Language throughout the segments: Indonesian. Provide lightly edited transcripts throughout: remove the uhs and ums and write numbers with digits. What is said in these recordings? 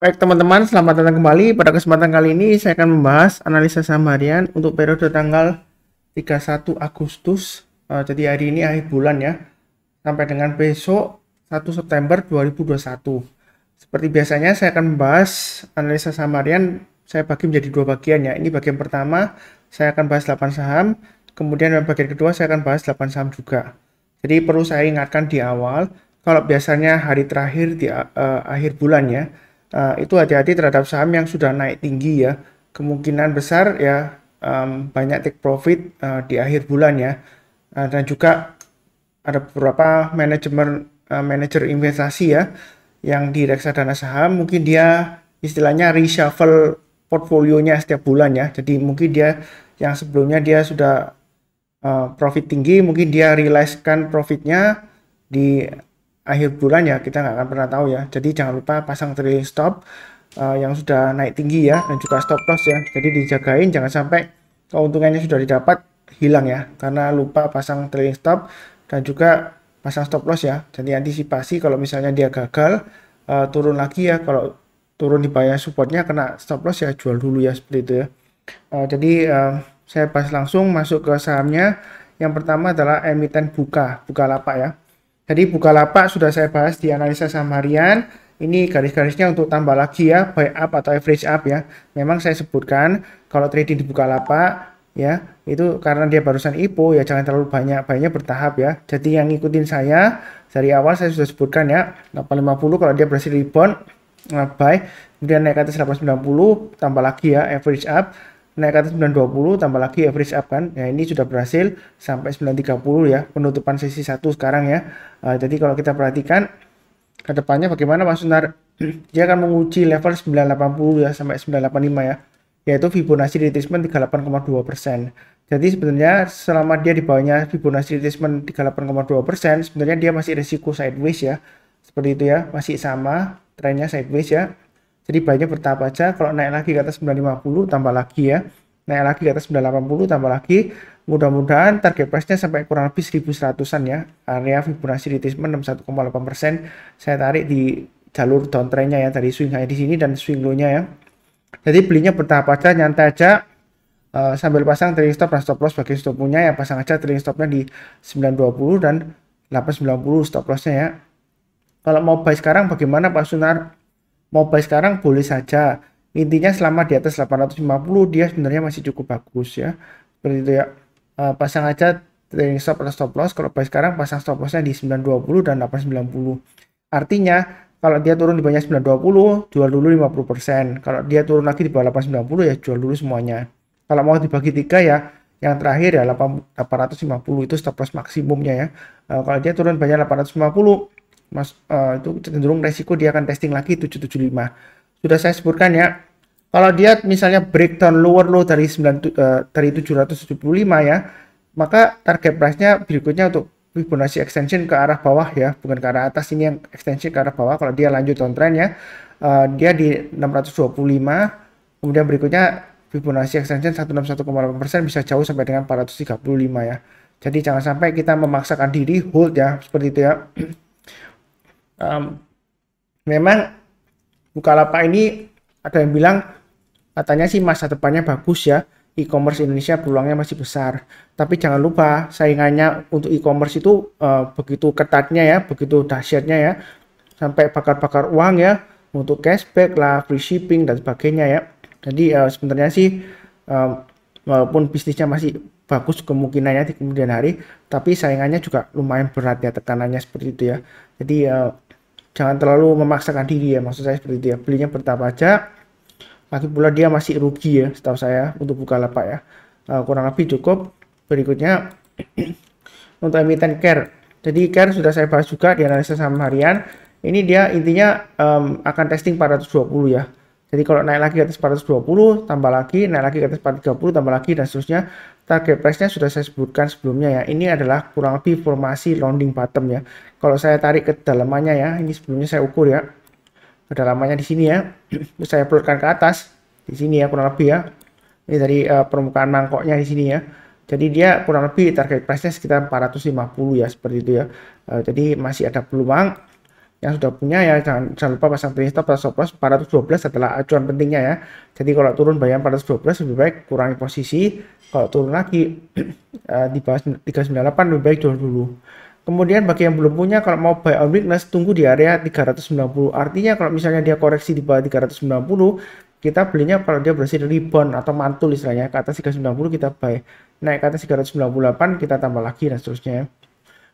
Baik teman-teman, selamat datang kembali. Pada kesempatan kali ini saya akan membahas analisa saham harian untuk periode tanggal 31 Agustus. Jadi hari ini akhir bulan ya, sampai dengan besok 1 September 2021. Seperti biasanya saya akan membahas analisa saham harian, saya bagi menjadi dua bagian ya. Ini bagian pertama, saya akan bahas 8 saham. Kemudian bagian kedua saya akan bahas 8 saham juga. Jadi perlu saya ingatkan di awal, kalau biasanya hari terakhir di akhir bulan ya, itu hati-hati terhadap saham yang sudah naik tinggi ya. Kemungkinan besar ya banyak take profit di akhir bulan ya. Dan juga ada beberapa manajer investasi ya yang di reksadana saham, mungkin dia istilahnya reshuffle portfolionya setiap bulan ya. Jadi mungkin dia yang sebelumnya dia sudah profit tinggi, mungkin dia realize-kan profitnya di akhir bulan ya, kita nggak akan pernah tahu ya. Jadi jangan lupa pasang trailing stop yang sudah naik tinggi ya, dan juga stop loss ya. Jadi dijagain jangan sampai keuntungannya sudah didapat hilang ya, karena lupa pasang trailing stop dan juga pasang stop loss ya. Jadi antisipasi kalau misalnya dia gagal turun lagi ya, kalau turun di bawah supportnya kena stop loss ya jual dulu ya, seperti itu ya. Jadi saya bahas langsung masuk ke sahamnya. Yang pertama adalah emiten Bukalapak ya. Jadi Bukalapak sudah saya bahas di analisa saham harian. Ini garis-garisnya untuk tambah lagi ya, buy up atau average up ya. Memang saya sebutkan kalau trading di Bukalapak ya, itu karena dia barusan IPO ya, jangan terlalu banyak, buynya bertahap ya. Jadi yang ngikutin saya dari awal saya sudah sebutkan ya, 850 kalau dia berhasil rebound buy, kemudian naik ke atas 890 tambah lagi ya average up, naik ke atas 920 tambah lagi average up kan ya. Ini sudah berhasil sampai 930 ya, penutupan sesi 1 sekarang ya. Jadi kalau kita perhatikan ke depannya bagaimana Mas Sunar, dia akan menguji level 980 ya sampai 985 ya, yaitu Fibonacci retracement 38,2%. Jadi sebenarnya selama dia di bawahnya Fibonacci retracement 38,2%, sebenarnya dia masih risiko sideways ya, seperti itu ya, masih sama trennya sideways ya. Jadi banyak bertahap aja. Kalau naik lagi ke atas 950 tambah lagi ya, naik lagi ke atas 980 tambah lagi. Mudah-mudahan target price-nya sampai kurang lebih 1100-an ya, area Fibonacci retracement 61,8%. Saya tarik di jalur downtrend-nya ya, dari swing high di sini dan swing low-nya ya. Jadi belinya bertahap aja, nyantai aja, sambil pasang trailing stop dan stop loss bagi stop punya ya, pasang aja trailing stopnya di 920 dan 890 stop lossnya ya. Kalau mau buy sekarang bagaimana Pak Sunar? Mau buy sekarang boleh saja, intinya selama di atas 850 dia sebenarnya masih cukup bagus ya, seperti itu ya. Pasang aja trailing stop atau stop loss. Kalau buy sekarang pasang stop lossnya di 920 dan 890. Artinya kalau dia turun di bawahnya 920 jual dulu 50%, kalau dia turun lagi di bawah 890 ya jual dulu semuanya. Kalau mau dibagi tiga ya, yang terakhir ya 850 itu stop loss maksimumnya ya. Kalau dia turun banyak 850 itu cenderung resiko dia akan testing lagi 775. Sudah saya sebutkan ya. Kalau dia misalnya breakdown lower low dari 775 ya, maka target price-nya berikutnya untuk Fibonacci extension ke arah bawah ya, bukan ke arah atas. Ini yang extension ke arah bawah. Kalau dia lanjut downtrend ya, dia di 625. Kemudian berikutnya Fibonacci extension 161,8% bisa jauh sampai dengan 435 ya. Jadi jangan sampai kita memaksakan diri hold ya, seperti itu ya. Memang Bukalapak ini ada yang bilang katanya sih masa depannya bagus ya, e-commerce Indonesia peluangnya masih besar. Tapi jangan lupa saingannya untuk e-commerce itu begitu ketatnya ya, begitu dahsyatnya ya, sampai bakar-bakar uang ya, untuk cashback lah, free shipping dan sebagainya ya. Jadi sebenarnya sih walaupun bisnisnya masih bagus kemungkinannya di kemudian hari, tapi saingannya juga lumayan berat ya, tekanannya seperti itu ya. Jadi jangan terlalu memaksakan diri ya, maksud saya seperti itu ya. Belinya bertahap aja. Lagi pula dia masih rugi ya, setahu saya untuk Bukalapak ya. Kurang lebih cukup. Berikutnya untuk emiten Care. Jadi Care sudah saya bahas juga di analisa saham harian. Ini dia intinya akan testing 420 ya. Jadi kalau naik lagi ke atas 420 tambah lagi, naik lagi ke atas 430 tambah lagi dan seterusnya. Target price-nya sudah saya sebutkan sebelumnya ya. Ini adalah kurang lebih formasi rounding bottom ya. Kalau saya tarik ke dalamannya ya, ini sebelumnya saya ukur ya, kedalamannya di sini ya. Terus saya plotkan ke atas di sini ya, kurang lebih ya. Ini dari permukaan mangkoknya di sini ya. Jadi dia kurang lebih target price-nya sekitar 450 ya, seperti itu ya. Jadi masih ada peluang Yang sudah punya ya jangan lupa pasang trailing stop atau stop loss 412 adalah acuan pentingnya ya. Jadi kalau turun bayar 412 lebih baik kurangi posisi. Kalau turun lagi di bawah 398 lebih baik jual dulu. Kemudian bagi yang belum punya, kalau mau buy on weakness tunggu di area 390. Artinya kalau misalnya dia koreksi di bawah 390, kita belinya kalau dia berhasil rebound atau mantul istilahnya ke atas 390 kita buy. Naik ke atas 398 kita tambah lagi dan seterusnya.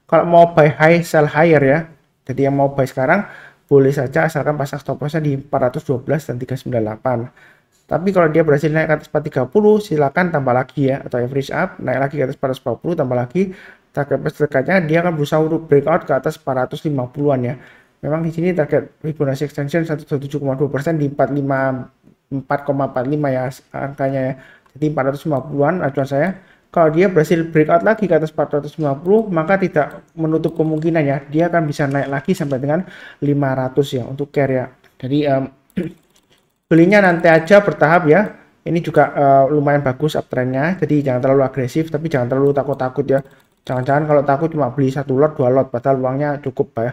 Kalau mau buy high sell higher ya. Jadi yang mau buy sekarang boleh saja asalkan pasang stop lossnya di 412 dan 398. Tapi kalau dia berhasil naik ke atas 430 silakan tambah lagi ya, atau average up naik lagi ke atas 440 tambah lagi. Target dekatnya dia akan berusaha untuk breakout ke atas 450-an ya. Memang di sini target Fibonacci extension 117,2% di 4,45 ya angkanya ya. Jadi 450-an acuan saya. Kalau dia berhasil breakout lagi ke atas 450, maka tidak menutup kemungkinan ya, dia akan bisa naik lagi sampai dengan 500 ya untuk carry ya. Jadi belinya nanti aja bertahap ya. Ini juga lumayan bagus uptrendnya, jadi jangan terlalu agresif, tapi jangan terlalu takut-takut ya. Jangan-jangan kalau takut cuma beli 1 lot 2 lot padahal uangnya cukup ya.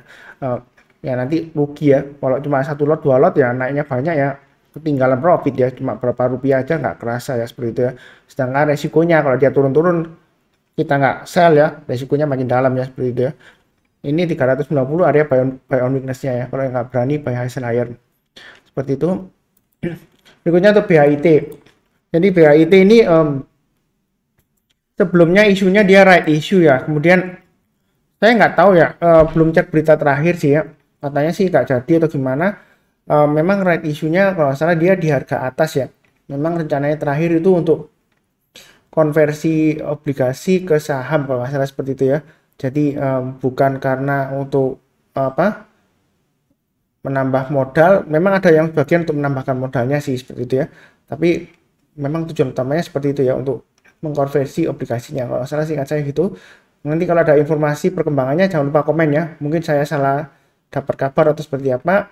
Ya nanti rugi ya. Kalau cuma 1 lot 2 lot ya naiknya banyak ya, ketinggalan profit ya, cuma berapa rupiah aja nggak kerasa ya seperti itu ya. Sedangkan resikonya kalau dia turun-turun kita nggak sell ya, resikonya makin dalam ya seperti itu ya. Ini 390 area buy on weakness-nya ya. Kalau nggak berani buy high sell higher. Seperti itu. Berikutnya untuk BHIT. Jadi BHIT ini sebelumnya isunya dia right issue ya, kemudian saya nggak tahu ya, belum cek berita terakhir sih ya, katanya sih nggak jadi atau gimana. Memang right isunya kalau salah dia di harga atas ya, memang rencananya terakhir itu untuk konversi obligasi ke saham kalau nggak salah seperti itu ya. Jadi bukan karena untuk apa menambah modal, memang ada yang bagian untuk menambahkan modalnya sih seperti itu ya, tapi memang tujuan utamanya seperti itu ya, untuk mengkonversi obligasinya kalau salah singkat saya gitu. Nanti kalau ada informasi perkembangannya jangan lupa komen ya, mungkin saya salah dapat kabar atau seperti apa.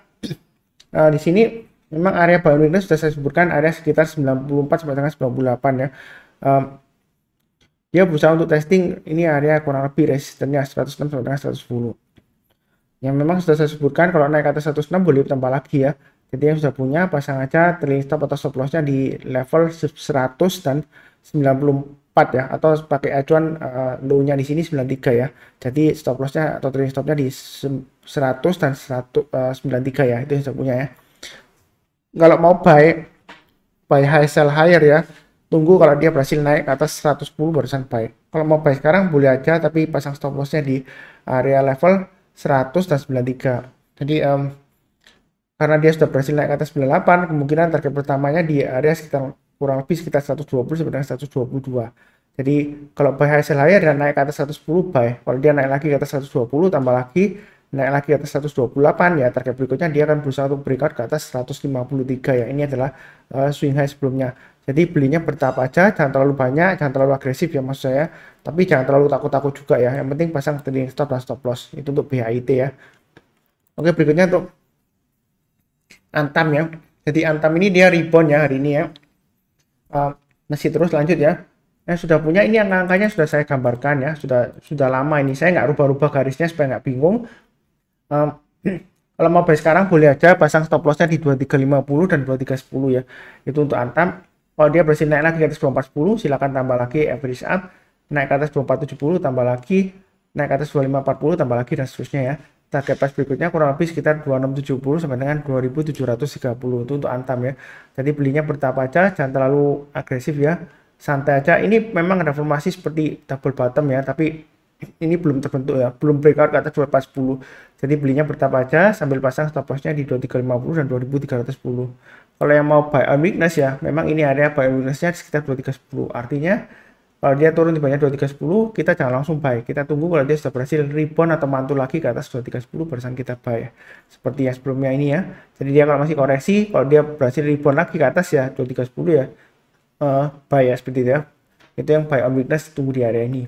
Di sini memang area buy on weakness sudah saya sebutkan area sekitar 94 sampai dengan 98 ya. Dia berusaha untuk testing ini area kurang lebih resistennya 106 sampai dengan 110. Yang memang sudah saya sebutkan kalau naik ke atas 106 boleh tambah lagi ya. Jadi yang sudah punya pasang aja trailing stop atau stop lossnya di level 100 dan 94 ya, atau pakai acuan low-nya di sini 93 ya. Jadi stop lossnya atau trailing stopnya di 100 dan 193 ya, itu yang sudah punya ya. Kalau mau buy high sell higher ya, tunggu kalau dia berhasil naik ke atas 110 barusan buy. Kalau mau buy sekarang boleh aja, tapi pasang stop lossnya di area level 100 dan 93. Jadi karena dia sudah berhasil naik ke atas 98, kemungkinan target pertamanya di area sekitar kurang lebih sekitar 120 sampai dengan 122. Jadi kalau buy high sell higher dan naik ke atas 110 buy. Kalau dia naik lagi ke atas 120 tambah lagi naik lagi ke atas 128 ya, target berikutnya dia akan berusaha untuk breakout ke atas 153 ya. Ini adalah swing high sebelumnya. Jadi belinya bertahap aja, jangan terlalu banyak, jangan terlalu agresif ya maksud saya. Tapi jangan terlalu takut-takut juga ya. Yang penting pasang trailing stop dan stop loss. Itu untuk BHIT ya. Oke, berikutnya untuk Antam ya. Jadi Antam ini dia rebound ya hari ini ya. Masih terus lanjut ya. Yang sudah punya ini angka-angkanya sudah saya gambarkan ya. Sudah lama ini. Saya nggak rubah-rubah garisnya supaya nggak bingung. Kalau mau buy sekarang boleh aja pasang stop lossnya di 2350 dan 2310 ya. Itu untuk Antam. Kalau dia berhasil naik lagi ke atas 2410 silakan tambah lagi average up. Naik ke atas 2470 tambah lagi. Naik ke atas 2540 tambah lagi dan seterusnya ya. Target price berikutnya kurang lebih sekitar 2670 sampai dengan 2730 itu untuk Antam ya. Jadi belinya bertahap aja, jangan terlalu agresif ya. Santai aja. Ini memang ada formasi seperti double bottom ya, tapi ini belum terbentuk ya, belum breakout ke atas 2410. Jadi belinya bertahap aja sambil pasang stop lossnya di 2350 dan 2310. Kalau yang mau buy on weakness ya, memang ini area buy on weaknessnya sekitar 2310. Artinya kalau dia turun di bawahnya 2310, kita jangan langsung buy. Kita tunggu kalau dia sudah berhasil rebound atau mantul lagi ke atas 2310 barusan kita buy. Seperti yang sebelumnya ini ya. Jadi dia kalau masih koreksi, kalau dia berhasil rebound lagi ke atas ya 2310 ya buy ya seperti itu ya. Itu yang buy on weakness, tunggu di area ini.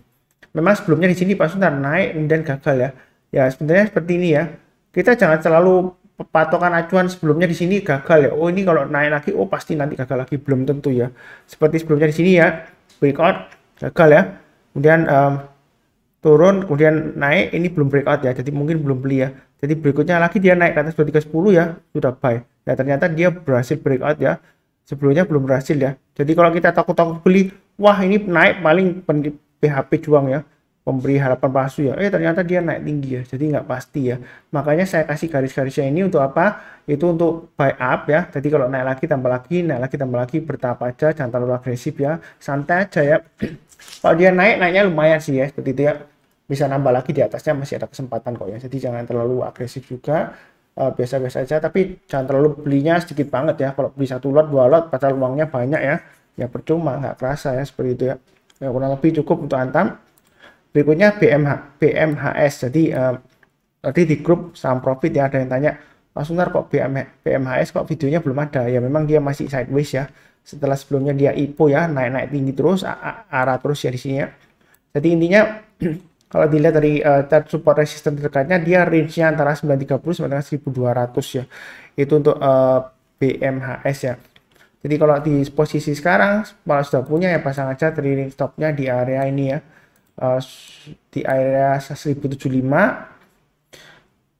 Memang sebelumnya di sini Pak Sultan naik kemudian gagal ya. Ya sebenarnya seperti ini ya. Kita jangan selalu patokan acuan sebelumnya di sini gagal ya. Oh ini kalau naik lagi, oh pasti nanti gagal lagi, belum tentu ya. Seperti sebelumnya di sini ya, breakout gagal ya, kemudian turun kemudian naik, ini belum breakout ya, jadi mungkin belum beli ya. Jadi berikutnya lagi dia naik ke atas 2310 ya, sudah buy. Ya ternyata dia berhasil breakout ya. Sebelumnya belum berhasil ya. Jadi kalau kita takut-takut beli, wah ini naik paling PHP juang ya, pemberi harapan palsu ya. Ternyata dia naik tinggi ya. Jadi nggak pasti ya. Makanya saya kasih garis-garisnya ini untuk apa? Itu untuk buy up ya. Jadi kalau naik lagi tambah lagi, naik lagi tambah lagi, bertahap aja, jangan terlalu agresif ya. Santai aja ya. Kalau dia naiknya lumayan sih ya, seperti itu ya. Bisa nambah lagi di atasnya, masih ada kesempatan kok ya. Jadi jangan terlalu agresif juga. Biasa-biasa aja, tapi jangan terlalu belinya sedikit banget ya. Kalau beli 1 lot 2 lot padahal uangnya banyak ya percuma, nggak kerasa ya, seperti itu ya. Kurang lebih cukup untuk Antam. Berikutnya BMHS. Jadi tadi di grup saham profit ya, ada yang tanya, Mas Sunar kok BMHS kok videonya belum ada. Ya memang dia masih sideways ya, setelah sebelumnya dia IPO ya, naik tinggi terus, arah terus ya di sini ya. Jadi intinya kalau dilihat dari chart support resistance terdekatnya, dia range-nya antara 930 sampai dengan 1200 ya. Itu untuk BMHS ya. Jadi kalau di posisi sekarang, kalau sudah punya ya pasang aja trailing stop-nya di area ini ya. Di area 1075.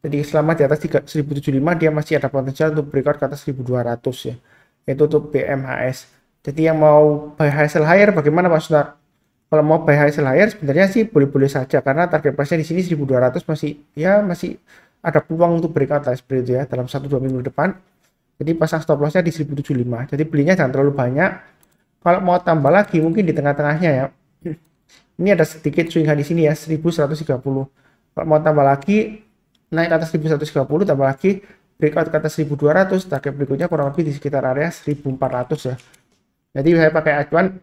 Jadi selama di atas 1075 dia masih ada potensial untuk breakout ke atas 1200 ya. Itu untuk BMHS. Jadi yang mau buy high sell higher bagaimana Pak Sunar? Kalau mau buy high sell higher sebenarnya sih boleh-boleh saja, karena target price-nya di sini 1200 masih ada peluang untuk breakout lah seperti itu ya dalam 1-2 minggu depan. Jadi pasang stop loss-nya di 1075. Jadi belinya jangan terlalu banyak. Kalau mau tambah lagi mungkin di tengah-tengahnya ya. Ini ada sedikit swing high di sini ya, 1130. Kalau mau tambah lagi naik ke atas 1130, tambah lagi breakout ke atas 1200, target berikutnya kurang lebih di sekitar area 1400 ya. Jadi saya pakai acuan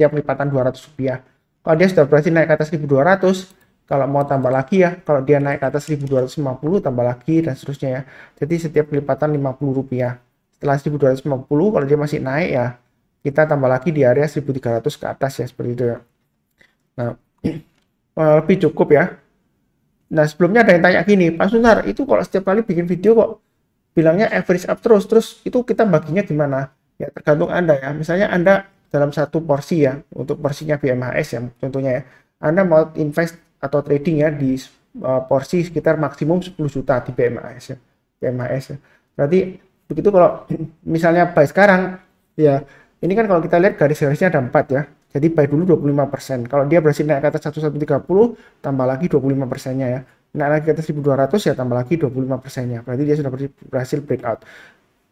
tiap lipatan 200 rupiah. Kalau dia sudah berhasil naik ke atas 1200, kalau mau tambah lagi ya, kalau dia naik ke atas 1250 tambah lagi dan seterusnya ya. Jadi setiap lipatan 50 rupiah. Setelah 1250 kalau dia masih naik ya, kita tambah lagi di area 1300 ke atas ya, seperti itu ya. Nah, lebih cukup ya. Nah, sebelumnya ada yang tanya gini, Pak Sunar, itu kalau setiap kali bikin video kok bilangnya average up terus itu kita baginya gimana? Ya tergantung Anda ya. Misalnya Anda dalam satu porsi ya, untuk porsinya BMHS ya contohnya ya, Anda mau invest atau trading ya di porsi sekitar maksimum 10 juta di BMHS ya. Berarti begitu kalau misalnya buy sekarang ya, ini kan kalau kita lihat garis-garisnya ada 4 ya. Jadi buy dulu 25%. Kalau dia berhasil naik ke atas 1130, tambah lagi 25%-nya ya. Naik lagi ke atas 1200 ya, tambah lagi 25%-nya. Berarti dia sudah berhasil breakout.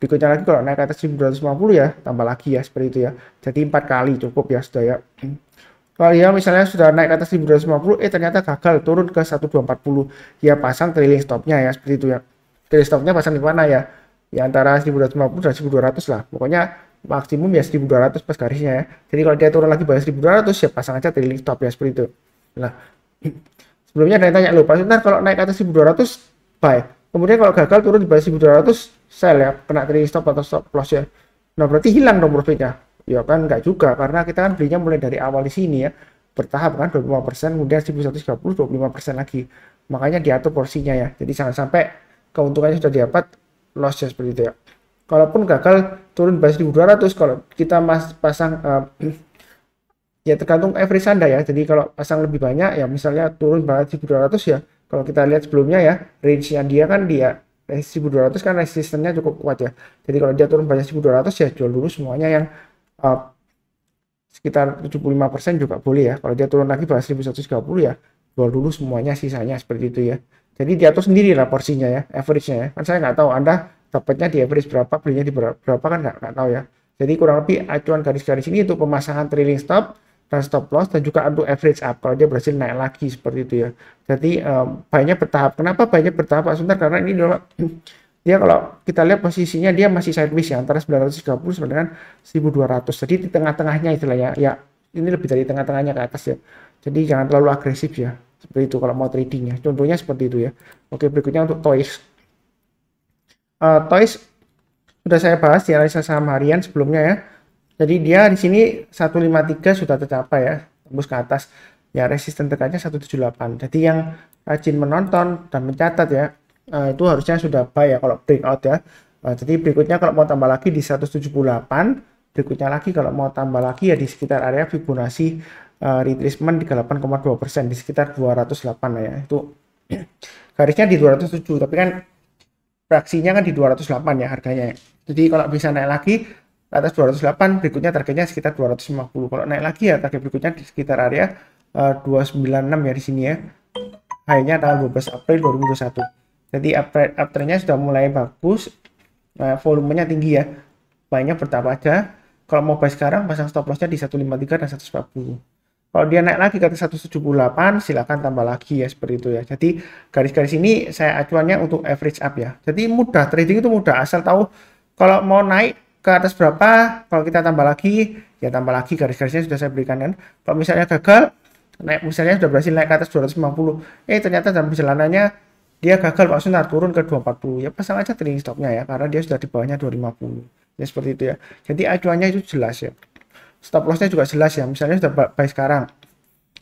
Berikutnya lagi kalau naik ke atas 1250 ya, tambah lagi ya, seperti itu ya. Jadi 4 kali cukup ya sudah ya. Kalau ya misalnya sudah naik ke atas 1250, ternyata gagal turun ke 1240, ya pasang trailing stop-nya ya, seperti itu ya. Trailing stop-nya pasang di mana ya? Ya antara 1250 dan 1200 lah. Pokoknya maksimum ya 1200 pas garisnya ya. Jadi kalau dia turun lagi bawah 1200 ya pasang aja trailing stop ya, seperti itu. Nah, sebelumnya ada yang tanya, loh Pak Sunar kalau naik ke atas 1200 buy. Kemudian kalau gagal turun di bawah 1200 sell ya, kena trailing stop atau stop loss ya. Nah, berarti hilang dong profitnya. Ya kan enggak juga, karena kita kan belinya mulai dari awal di sini ya. Bertahap kan 25%, kemudian 1130 25% lagi. Makanya diatur porsinya ya. Jadi jangan sampai keuntungannya sudah didapat, loss ya, seperti itu ya. Kalaupun gagal turun bawah 1200, kalau kita pasang ya tergantung average Anda ya. Jadi kalau pasang lebih banyak ya, misalnya turun bawah 1200 ya. Kalau kita lihat sebelumnya ya, range-nya dia kan 1200 kan resistennya cukup kuat ya. Jadi kalau dia turun bawah 1200 ya jual dulu semuanya yang sekitar 75% juga boleh ya. Kalau dia turun lagi bawah 1130 ya jual dulu semuanya, sisanya seperti itu ya. Jadi diatur sendiri lah porsinya ya, average-nya ya. Kan saya nggak tahu Anda dapatnya di average berapa, belinya di berapa kan nggak tahu ya. Jadi kurang lebih acuan garis-garis ini untuk pemasangan trailing stop dan stop loss, dan juga untuk average up kalau dia berhasil naik lagi seperti itu ya. Jadi banyak bertahap. Kenapa banyak bertahap Pak Suntar? Karena ini dia kalau kita lihat posisinya dia masih sideways ya, antara 930 sampai dengan 1200. Jadi di tengah-tengahnya istilahnya ya, ini lebih dari tengah-tengahnya ke atas ya. Jadi jangan terlalu agresif ya, seperti itu kalau mau trading ya. Contohnya seperti itu ya. Oke, berikutnya untuk Toys. Toys sudah saya bahas di analisa saham harian sebelumnya ya. Jadi dia di sini 153 sudah tercapai ya, tembus ke atas. Ya resisten dekatnya 178. Jadi yang rajin menonton dan mencatat ya, itu harusnya sudah buy ya kalau breakout ya. Jadi berikutnya kalau mau tambah lagi di 178, berikutnya lagi kalau mau tambah lagi ya di sekitar area Fibonacci retracement di 8,2%, di sekitar 208 ya. Itu garisnya di 207, tapi kan fraksinya kan di 208 ya harganya. Jadi kalau bisa naik lagi ke atas 208, berikutnya targetnya sekitar 250. Kalau naik lagi ya target berikutnya di sekitar area 296 ya di sini ya. Hanya tanggal 12 April 2021. Jadi uptrendnya sudah mulai bagus, volumenya tinggi ya, banyak bertahap aja. Kalau mau buy sekarang pasang stop lossnya di 153 dan 140. Kalau dia naik lagi ke atas 178, silakan tambah lagi ya, seperti itu ya. Jadi garis-garis ini saya acuannya untuk average up ya. Jadi mudah, trading itu mudah, asal tahu kalau mau naik ke atas berapa, kalau kita tambah lagi, ya tambah lagi, garis-garisnya sudah saya berikan kan. Kalau misalnya gagal, naik misalnya sudah berhasil naik ke atas 250, ternyata dalam perjalanannya dia gagal maksudnya turun ke 240, ya pasang aja trailing stopnya ya, karena dia sudah di bawahnya 250 ya, seperti itu ya. Jadi acuannya itu jelas ya, stop lossnya juga jelas ya. Misalnya sudah buy sekarang,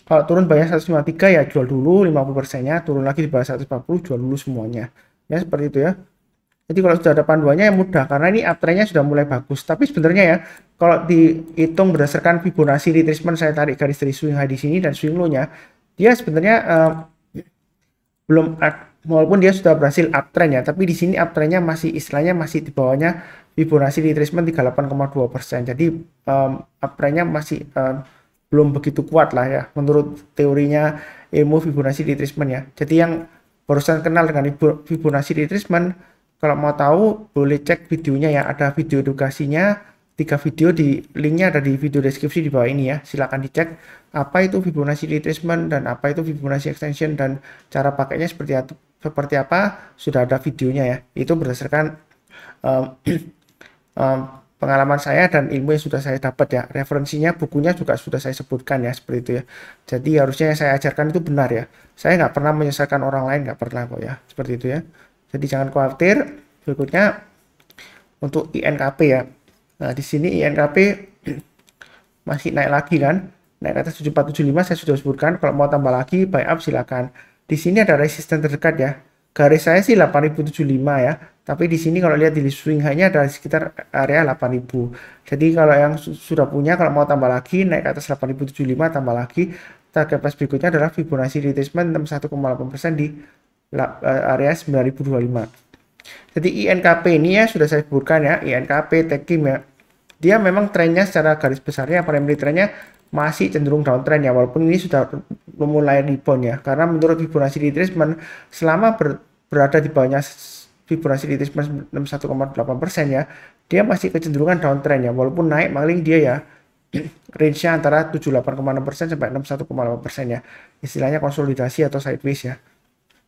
kalau turun bayar 153 ya jual dulu 50%-nya, turun lagi di bawah 140 jual dulu semuanya ya, seperti itu ya. Jadi kalau sudah ada panduannya yang mudah, karena ini uptrendnya sudah mulai bagus. Tapi sebenarnya ya, kalau dihitung berdasarkan Fibonacci retracement, saya tarik garis dari swing high di sini dan swing low-nya, dia sebenarnya belum, walaupun dia sudah berhasil uptrend ya, tapi di sini uptrendnya masih istilahnya masih di bawahnya Fibonacci retracement 38,2%. Jadi uptrendnya masih belum begitu kuat lah ya, menurut teorinya ilmu Fibonacci retracement ya. Jadi yang barusan kenal dengan Fibonacci retracement, kalau mau tahu boleh cek videonya ya, ada video edukasinya 3 video, di linknya ada di video deskripsi di bawah ini ya, silahkan dicek apa itu Fibonacci retracement dan apa itu Fibonacci extension dan cara pakainya seperti apa, sudah ada videonya ya. Itu berdasarkan pengalaman saya dan ilmu yang sudah saya dapat ya, referensinya bukunya juga sudah saya sebutkan ya, seperti itu ya. Jadi harusnya yang saya ajarkan itu benar ya, saya nggak pernah menyesatkan orang lain, nggak pernah kok ya, seperti itu ya. Jadi jangan khawatir. Berikutnya untuk INKP ya. Nah, di sini INKP masih naik lagi kan. Naik ke atas 7475 saya sudah sebutkan. Kalau mau tambah lagi buy up silakan. Di sini ada resisten terdekat ya. Garis saya sih 8075 ya. Tapi di sini kalau lihat di swing high-nya ada sekitar area 8000. Jadi kalau yang sudah punya, kalau mau tambah lagi naik ke atas 8075 tambah lagi. Target price berikutnya adalah Fibonacci retracement 61,8% di area 9025. Jadi INKP ini ya sudah saya sebutkan ya, INKP Tekim ya, dia memang trennya secara garis besarnya, primary trennya masih cenderung downtrend ya, walaupun ini sudah memulai rebound ya, karena menurut Fibonacci retracement selama berada di bawahnya Fibonacci retracement 61,8% ya, dia masih kecenderungan downtrend ya, walaupun naik paling dia ya range-nya antara 78,6% sampai 61,8% ya, istilahnya konsolidasi atau sideways ya.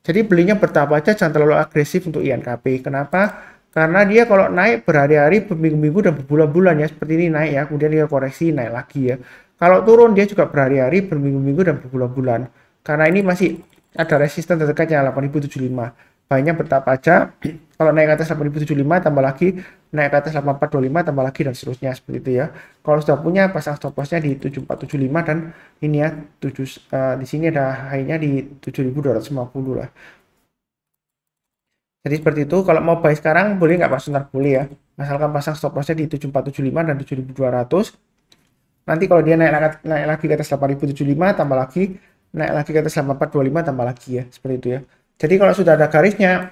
Jadi belinya bertahap aja, jangan terlalu agresif untuk INKP. Kenapa? Karena dia kalau naik berhari-hari, berminggu-minggu dan berbulan-bulan ya, seperti ini naik ya, kemudian dia koreksi naik lagi ya. Kalau turun dia juga berhari-hari, berminggu-minggu dan berbulan-bulan. Karena ini masih ada resisten terdekatnya 8075. Banyak bertahap aja. Kalau naik ke atas 8075 tambah lagi, naik ke atas 8425 tambah lagi dan seterusnya, seperti itu ya. Kalau sudah punya pasang stop lossnya di 7475 dan ini ya di sini ada high-nya di 7250 lah. Jadi seperti itu. Kalau mau buy sekarang boleh nggak Pak Sunar? Boleh ya, asalkan pasang stop lossnya di 7475 dan 7200. Nanti kalau dia naik lagi ke atas 8075 tambah lagi, naik lagi ke atas 8425 tambah lagi ya, seperti itu ya. Jadi kalau sudah ada garisnya,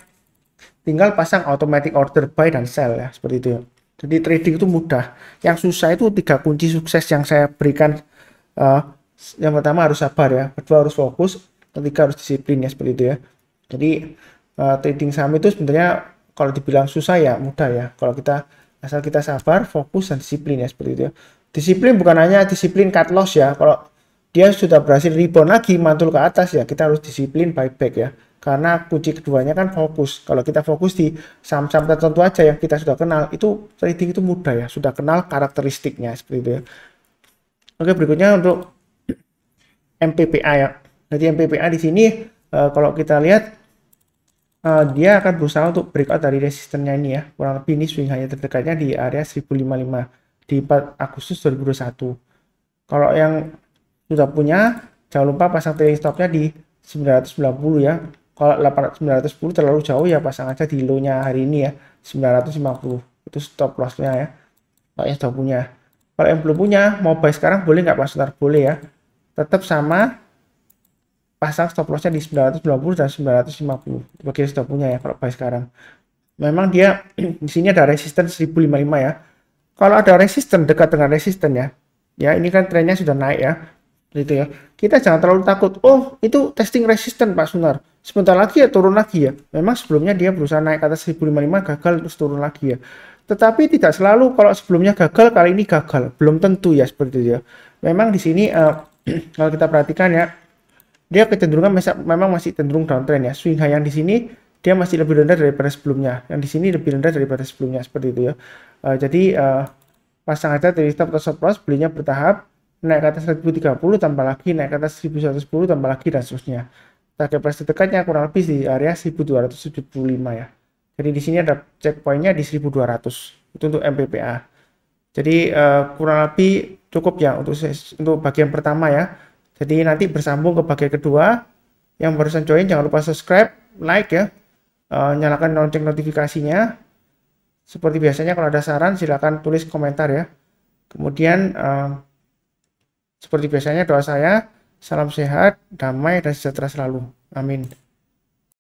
tinggal pasang automatic order buy dan sell ya, seperti itu ya. Jadi trading itu mudah. Yang susah itu 3 kunci sukses yang saya berikan. Yang pertama harus sabar ya, kedua harus fokus, ketiga harus disiplin ya, seperti itu ya. Jadi trading saham itu sebenarnya kalau dibilang susah ya mudah ya, kalau kita asal kita sabar, fokus dan disiplin ya, seperti itu ya. Disiplin bukan hanya disiplin cut loss ya, kalau dia sudah berhasil rebound lagi mantul ke atas ya, kita harus disiplin buyback ya, karena kunci keduanya kan fokus. Kalau kita fokus di saham-saham tertentu aja yang kita sudah kenal, itu trading itu mudah ya, sudah kenal karakteristiknya, seperti itu ya. Oke, berikutnya untuk MPPA ya. Jadi MPPA di sini kalau kita lihat dia akan berusaha untuk breakout dari resistennya ini ya, kurang lebih ini swing high terdekatnya di area 1055 di 4 Agustus 2021. Kalau yang sudah punya, jangan lupa pasang trailing stopnya di 990 ya. Kalau 910 terlalu jauh ya, pasang aja di low-nya hari ini ya, 950. Itu stop loss-nya ya. Kalau yang sudah punya. Kalau yang belum punya, mau buy sekarang boleh nggak Pak Sunar? Boleh ya. Tetap sama pasang stop lossnya di 990 dan 950. Bagi sudah punya ya kalau buy sekarang. Memang dia di sini ada resisten 1055 ya. Kalau ada resisten dekat dengan resisten ya. Ya, ini kan trennya sudah naik ya. Gitu ya. Kita jangan terlalu takut. Oh, itu testing resisten Pak Sunar. Sebentar lagi ya turun lagi ya. Memang sebelumnya dia berusaha naik ke atas 1055 gagal terus turun lagi ya. Tetapi tidak selalu kalau sebelumnya gagal kali ini gagal. Belum tentu ya seperti itu ya. Memang di sini kalau kita perhatikan ya, dia kecenderungan memang masih cenderung downtrend ya. Swing high yang di sini dia masih lebih rendah daripada sebelumnya. Yang di sini lebih rendah daripada sebelumnya seperti itu ya. Jadi pasang aja dari stop atau stop loss, belinya bertahap, naik ke atas 1030 tambah lagi, naik ke atas 1110 tambah lagi dan seterusnya. Target price terdekatnya kurang lebih di area 1275 ya. Jadi di sini ada checkpointnya di 1200 itu untuk MPPA. Jadi kurang lebih cukup ya untuk bagian pertama ya. Jadi nanti bersambung ke bagian kedua. Yang barusan join jangan lupa subscribe, like ya, nyalakan lonceng notifikasinya. Seperti biasanya kalau ada saran silakan tulis komentar ya. Kemudian seperti biasanya doa saya, salam sehat, damai dan sejahtera selalu. Amin.